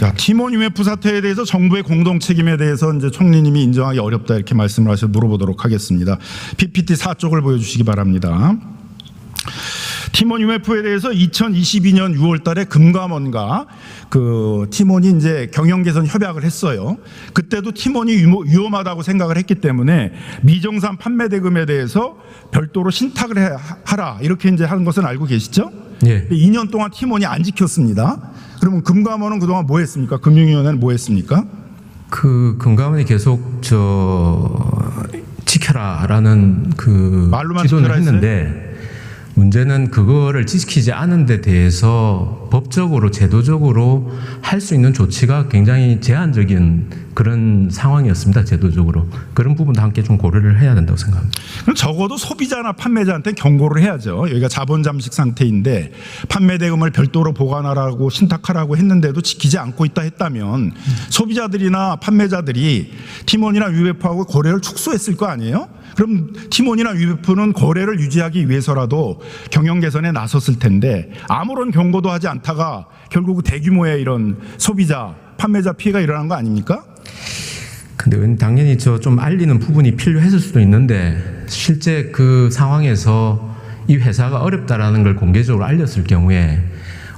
자, 팀원 UMF 사태에 대해서 정부의 공동 책임에 대해서 이제 총리님이 인정하기 어렵다 이렇게 말씀을 하셔서 물어보도록 하겠습니다. PPT 4쪽을 보여주시기 바랍니다. 팀원 UMF에 대해서 2022년 6월 달에 금감원과 그 팀원이 이제 경영 개선 협약을 했어요. 그때도 팀원이 위험하다고 생각을 했기 때문에 미정산 판매 대금에 대해서 별도로 신탁을 하라 이렇게 이제 하는 것은 알고 계시죠? 예. 2년 동안 팀원이 안 지켰습니다. 그러면 금감원은 그동안 뭐 했습니까? 금융위원회는 뭐 했습니까? 그 금감원이 계속 지켜라라는 그 말로만 지도를 지켜라 했는데 문제는 그거를 지키지 않은 데 대해서 법적으로 제도적으로 할 수 있는 조치가 굉장히 제한적인 그런 상황이었습니다. 제도적으로. 그런 부분도 함께 좀 고려를 해야 된다고 생각합니다. 그럼 적어도 소비자나 판매자한테 경고를 해야죠. 여기가 자본 잠식 상태인데 판매 대금을 별도로 보관하라고 신탁하라고 했는데도 지키지 않고 있다 했다면 소비자들이나 판매자들이 팀원이나 UMF하고 거래를 축소했을 거 아니에요? 그럼 팀원이나 UMF는 거래를 유지하기 위해서라도 경영 개선에 나섰을 텐데 아무런 경고도 하지 않다가 결국 대규모의 이런 소비자, 판매자 피해가 일어난 거 아닙니까? 근데 당연히 좀 알리는 부분이 필요했을 수도 있는데 실제 그 상황에서 이 회사가 어렵다라는 걸 공개적으로 알렸을 경우에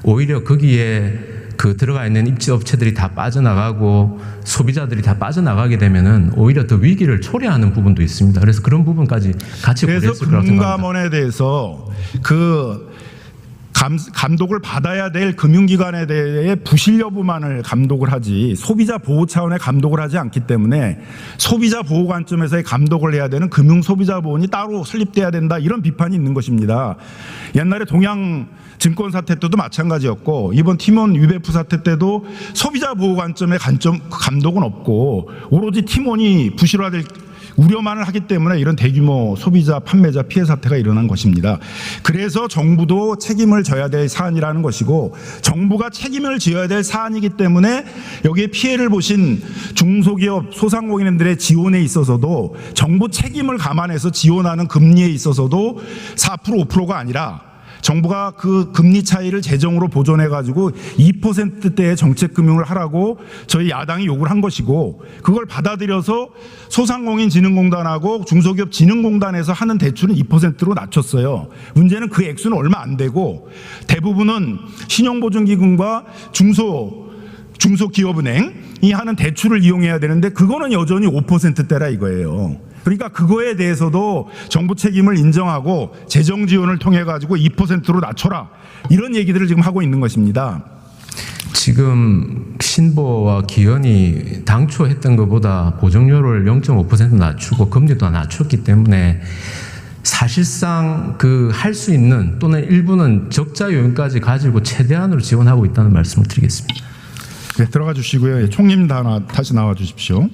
오히려 거기에 그 들어가 있는 입지업체들이 다 빠져나가고 소비자들이 다 빠져나가게 되면은 오히려 더 위기를 초래하는 부분도 있습니다. 그래서 그런 부분까지 같이 고려했을 거라고 생각합니다. 그래서 금감원에 대해서 그 감독을 받아야 될 금융기관에 대해 부실 여부만을 감독을 하지 소비자 보호 차원의 감독을 하지 않기 때문에 소비자 보호 관점에서의 감독을 해야 되는 금융소비자보험이 따로 설립돼야 된다 이런 비판이 있는 것입니다. 옛날에 동양 증권 사태 때도 마찬가지였고 이번 팀원 UMF 사태 때도 소비자 보호 관점의 감독은 없고 오로지 팀원이 부실화될 우려만을 하기 때문에 이런 대규모 소비자 판매자 피해 사태가 일어난 것입니다. 그래서 정부도 책임을 져야 될 사안이라는 것이고 정부가 책임을 지어야 될 사안이기 때문에 여기에 피해를 보신 중소기업 소상공인들의 지원에 있어서도 정부 책임을 감안해서 지원하는 금리에 있어서도 4% 5%가 아니라 정부가 그 금리 차이를 재정으로 보존해가지고 2%대의 정책금융을 하라고 저희 야당이 요구를 한 것이고 그걸 받아들여서 소상공인진흥공단하고 중소기업진흥공단에서 하는 대출은 2%로 낮췄어요. 문제는 그 액수는 얼마 안 되고 대부분은 신용보증기금과 중소기업은행이 하는 대출을 이용해야 되는데 그거는 여전히 5%대라 이거예요. 그러니까 그거에 대해서도 정부 책임을 인정하고 재정 지원을 통해 가지고 2%로 낮춰라 이런 얘기들을 지금 하고 있는 것입니다. 지금 신보와 기현이 당초 했던 것보다 보증료를 0.5% 낮추고 금리도 낮췄기 때문에 사실상 그 할 수 있는 또는 일부는 적자 요인까지 가지고 최대한으로 지원하고 있다는 말씀을 드리겠습니다. 네, 들어가 주시고요. 총님 다시 나와 주십시오.